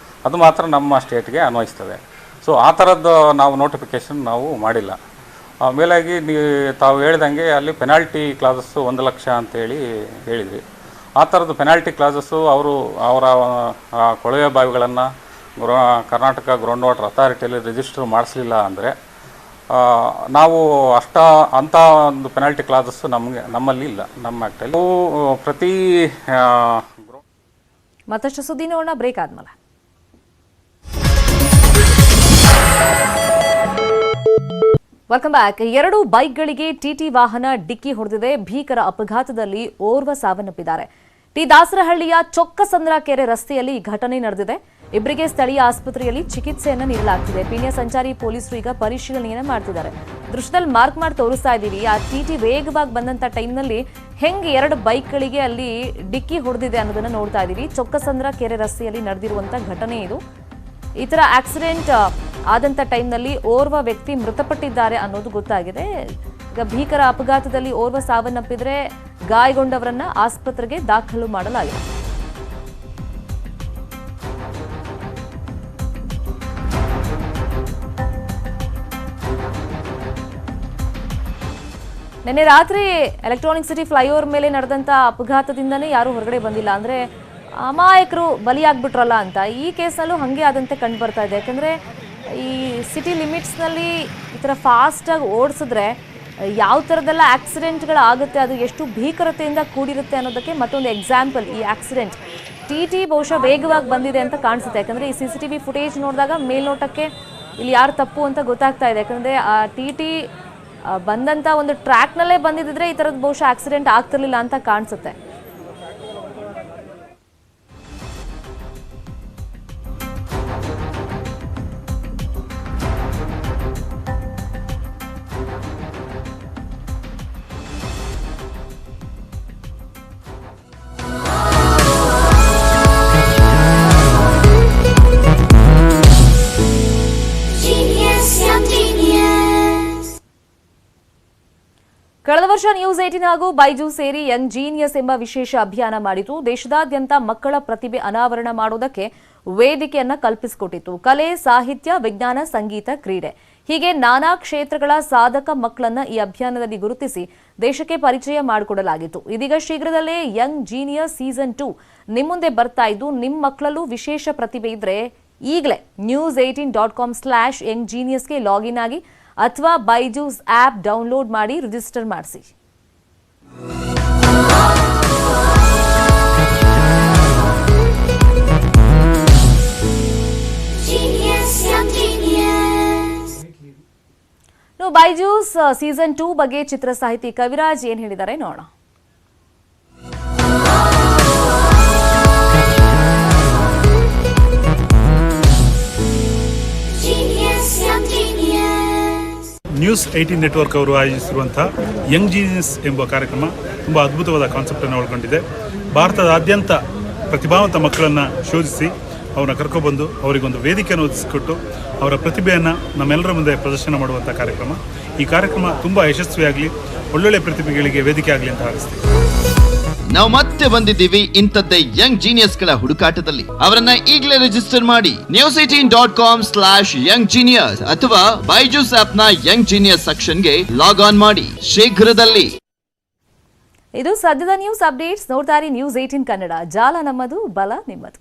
ಅದು ಮಾತ್ರ ನಮ್ಮ ಸ್ಟೇಟ್ಗೆ ಅನ್ವಯಿಸ್ತದೆ. ಸೊ ಆ ಥರದ್ದು ನಾವು ನೋಟಿಫಿಕೇಷನ್ ನಾವು ಮಾಡಿಲ್ಲ. ಮೇಲಾಗಿ ತಾವು ಹೇಳ್ದಂಗೆ ಅಲ್ಲಿ ಪೆನಾಲ್ಟಿ ಕ್ಲಾಸಸ್ಸು 1 ಲಕ್ಷ ಅಂತೇಳಿ ಹೇಳಿದ್ವಿ. ಆ ಥರದ್ದು ಪೆನಾಲ್ಟಿ ಕ್ಲಾಸಸ್ಸು ಅವರ ಕೊಳವೆ ಬಾವಿಗಳನ್ನು ಕರ್ನಾಟಕ ಗ್ರೌಂಡ್ ವಾಟರ್ ಅಥಾರಿಟಿಯಲ್ಲಿ ರಿಜಿಸ್ಟರ್ ಮಾಡಿಸಲಿಲ್ಲ ಅಂದರೆ ನಾವು ಅಂಥ ಒಂದು ಪೆನಾಲ್ಟಿ ಕ್ಲಾಸಸ್ಸು ನಮ್ಮಲ್ಲಿ ಇಲ್ಲ, ನಮ್ಮ ಆ್ಯಕ್ಟಲ್ಲಿ. ಪ್ರತಿ ಮತ್ತಷ್ಟು ಸುದ್ದಿ ನೋಡೋಣ ಬ್ರೇಕ್ ಆದ್ಮೇಲೆ. Welcome back. 2 ಬೈಕ್ಗಳಿಗೆ ಟಿಟಿ ವಾಹನ ಡಿಕ್ಕಿ ಹೊಡೆದಿದೆ. ಭೀಕರ ಅಪಘಾತದಲ್ಲಿ ಓರ್ವ ಸಾವನ್ನಪ್ಪಿದ್ದಾರೆ. ಟಿ ದಾಸರಹಳ್ಳಿಯ ಚೊಕ್ಕಸಂದ್ರ ಕೆರೆ ರಸ್ತೆಯಲ್ಲಿ ಈ ಘಟನೆ ನಡೆದಿದೆ. ಇಬ್ಬರಿಗೆ ಸ್ಥಳೀಯ ಆಸ್ಪತ್ರೆಯಲ್ಲಿ ಚಿಕಿತ್ಸೆಯನ್ನು ನೀಡಲಾಗ್ತಿದೆ. ಪೀಣ್ಯ ಸಂಚಾರಿ ಪೊಲೀಸರು ಈಗ ಪರಿಶೀಲನೆಯನ್ನು ಮಾಡ್ತಿದ್ದಾರೆ. ದೃಶ್ಯದಲ್ಲಿ ಮಾರ್ಕ್ ಮಾಡಿ ತೋರಿಸ್ತಾ ಇದ್ದೀವಿ. ಆ ಟಿಟಿ ವೇಗವಾಗಿ ಬಂದಂತ ಟೈಮ್ನಲ್ಲಿ ಹೆಂಗೆ 2 ಬೈಕ್ಗಳಿಗೆ ಅಲ್ಲಿ ಡಿಕ್ಕಿ ಹೊಡೆದಿದೆ ಅನ್ನೋದನ್ನ ನೋಡ್ತಾ ಇದ್ದೀವಿ. ಚೊಕ್ಕಸಂದ್ರ ಕೆರೆ ರಸ್ತೆಯಲ್ಲಿ ನಡೆದಿರುವಂತ ಘಟನೆ ಇದು. ಈ ತರ ಆಕ್ಸಿಡೆಂಟ್ ಆದಂತ ಟೈಮ್ನಲ್ಲಿ ಓರ್ವ ವ್ಯಕ್ತಿ ಮೃತಪಟ್ಟಿದ್ದಾರೆ ಅನ್ನೋದು ಗೊತ್ತಾಗಿದೆ. ಈಗ ಭೀಕರ ಅಪಘಾತದಲ್ಲಿ ಓರ್ವ ಸಾವನ್ನಪ್ಪಿದ್ರೆ ಗಾಯಗೊಂಡವರನ್ನ ಆಸ್ಪತ್ರೆಗೆ ದಾಖಲು ಮಾಡಲಾಗಿದೆ. ನಿನ್ನೆ ರಾತ್ರಿ ಎಲೆಕ್ಟ್ರಾನಿಕ್ ಸಿಟಿ ಫ್ಲೈಓವರ್ ಮೇಲೆ ನಡೆದಂತ ಅಪಘಾತದಿಂದನೇ ಯಾರು ಹೊರಗಡೆ ಬಂದಿಲ್ಲ. ಅಂದ್ರೆ ಅಮಾಯಕರು ಬಲಿಯಾಗ್ಬಿಟ್ರಲ್ಲ ಅಂತ ಈ ಕೇಸ್ನಲ್ಲೂ ಹಾಗೆ ಆದಂತೆ ಕಂಡು ಬರ್ತಾ ಇದೆ. ಯಾಕಂದ್ರೆ ಈ ಸಿಟಿ ಲಿಮಿಟ್ಸ್ನಲ್ಲಿ ಈ ಥರ ಫಾಸ್ಟಾಗಿ ಓಡಿಸಿದ್ರೆ ಯಾವ ಥರದ್ದೆಲ್ಲ ಆಕ್ಸಿಡೆಂಟ್ಗಳಾಗುತ್ತೆ, ಅದು ಎಷ್ಟು ಭೀಕರತೆಯಿಂದ ಕೂಡಿರುತ್ತೆ ಅನ್ನೋದಕ್ಕೆ ಮತ್ತೊಂದು ಎಕ್ಸಾಂಪಲ್ ಈ ಆಕ್ಸಿಡೆಂಟ್. ಟಿ ಬಹುಶಃ ವೇಗವಾಗಿ ಬಂದಿದೆ ಅಂತ ಕಾಣಿಸುತ್ತೆ. ಯಾಕಂದರೆ ಈ CCTV ಫುಟೇಜ್ ನೋಡಿದಾಗ ಮೇಲ್ನೋಟಕ್ಕೆ ಇಲ್ಲಿ ಯಾರು ತಪ್ಪು ಅಂತ ಗೊತ್ತಾಗ್ತಾ ಇದೆ. ಯಾಕಂದರೆ ಆ ಟಿ ಬಂದಂಥ ಒಂದು ಟ್ರ್ಯಾಕ್ನಲ್ಲೇ ಬಂದಿದ್ದರೆ ಈ ಥರದ್ದು ಬಹುಶಃ ಆಕ್ಸಿಡೆಂಟ್ ಆಗ್ತಿರ್ಲಿಲ್ಲ ಅಂತ ಕಾಣಿಸುತ್ತೆ. ಕಳೆದ ವರ್ಷ ನ್ಯೂಸ್ 18 ಹಾಗೂ ಬೈಜೂಸ್ ಸೇರಿ ಯಂಗ್ ಜೀನಿಯಸ್ ಎಂಬ ವಿಶೇಷ ಅಭಿಯಾನ ಮಾಡಿತು. ದೇಶದಾದ್ಯಂತ ಮಕ್ಕಳ ಪ್ರತಿಭೆ ಅನಾವರಣ ಮಾಡುವುದಕ್ಕೆ ವೇದಿಕೆಯನ್ನ ಕಲ್ಪಿಸಿಕೊಟ್ಟಿತ್ತು. ಕಲೆ, ಸಾಹಿತ್ಯ, ವಿಜ್ಞಾನ, ಸಂಗೀತ, ಕ್ರೀಡೆ ಹೀಗೆ ನಾನಾ ಕ್ಷೇತ್ರಗಳ ಸಾಧಕ ಮಕ್ಕಳನ್ನ ಈ ಅಭಿಯಾನದಲ್ಲಿ ಗುರುತಿಸಿ ದೇಶಕ್ಕೆ ಪರಿಚಯ ಮಾಡಿಕೊಡಲಾಗಿತ್ತು. ಇದೀಗ ಶೀಘ್ರದಲ್ಲೇ ಯಂಗ್ ಜೀನಿಯಸ್ ಸೀಸನ್ 2 ನಿಮ್ಮ ಮುಂದೆ ಬರ್ತಾ ಇದ್ದು, ನಿಮ್ಮ ಮಕ್ಕಳಲ್ಲೂ ವಿಶೇಷ ಪ್ರತಿಭೆ ಇದ್ರೆ ಈಗಲೇ news18.com/younggeniusಗೆ ಲಾಗಿನ್ ಆಗಿ ಅಥವಾ ಬೈಜೂಸ್ ಆಪ್ ಡೌನ್ಲೋಡ್ ಮಾಡಿ ರಿಜಿಸ್ಟರ್ ಮಾಡಿಸಿ. ಬೈಜೂಸ್ ಸೀಸನ್ 2 ಬಗ್ಗೆ ಚಿತ್ರ ಸಾಹಿತಿ ಕವಿರಾಜ್ ಏನ್ ಹೇಳಿದ್ದಾರೆ ನೋಡೋಣ. ನ್ಯೂಸ್ 18 ನೆಟ್ವರ್ಕ್ ಅವರು ಆಯೋಜಿಸಿರುವಂತಹ ಯಂಗ್ ಜೀನಿಯಸ್ ಎಂಬ ಕಾರ್ಯಕ್ರಮ ತುಂಬ ಅದ್ಭುತವಾದ ಕಾನ್ಸೆಪ್ಟನ್ನು ಒಳಗೊಂಡಿದೆ. ಭಾರತದಾದ್ಯಂತ ಪ್ರತಿಭಾವಂತ ಮಕ್ಕಳನ್ನು ಶೋಧಿಸಿ ಅವರನ್ನ ಕರ್ಕೊಬಂದು ಅವರಿಗೊಂದು ವೇದಿಕೆಯನ್ನು ಒದಗಿಸಿಕೊಟ್ಟು ಅವರ ಪ್ರತಿಭೆಯನ್ನು ನಮ್ಮೆಲ್ಲರ ಮುಂದೆ ಪ್ರದರ್ಶನ ಮಾಡುವಂಥ ಕಾರ್ಯಕ್ರಮ. ಈ ಕಾರ್ಯಕ್ರಮ ತುಂಬ ಯಶಸ್ವಿಯಾಗಲಿ, ಒಳ್ಳೊಳ್ಳೆ ಪ್ರತಿಭೆಗಳಿಗೆ ವೇದಿಕೆ ಆಗಲಿ ಅಂತ ಹಾರೈಸ್ತೀವಿ. ನಾವು ಮತ್ತೆ ಬಂದಿದ್ದೀವಿ ಇಂಥದ್ದೇ ಯಂಗ್ ಜೀನಿಯಸ್ಗಳ ಹುಡುಕಾಟದಲ್ಲಿ. ಅವರನ್ನ ಈಗಲೇ ರಿಜಿಸ್ಟರ್ ಮಾಡಿ news18.com/younggenius ಅಥವಾ ಬೈಜೂಸ್ ಆಪ್ ನ ಯಂಗ್ ಜೀನಿಯಸ್ ಸೆಕ್ಷನ್ಗೆ ಲಾಗ್ ಆನ್ ಮಾಡಿ ಶೀಘ್ರದಲ್ಲಿ. ಇದು ಸದ್ಯದ ನ್ಯೂಸ್ ಅಪ್ಡೇಟ್ಸ್. ನೋಡ್ತಾರೆ ನ್ಯೂಸ್ 18 ಕನ್ನಡ. ಜಾಲ ನಮ್ಮದು, ಬಲ ನಿಮ್ಮದು.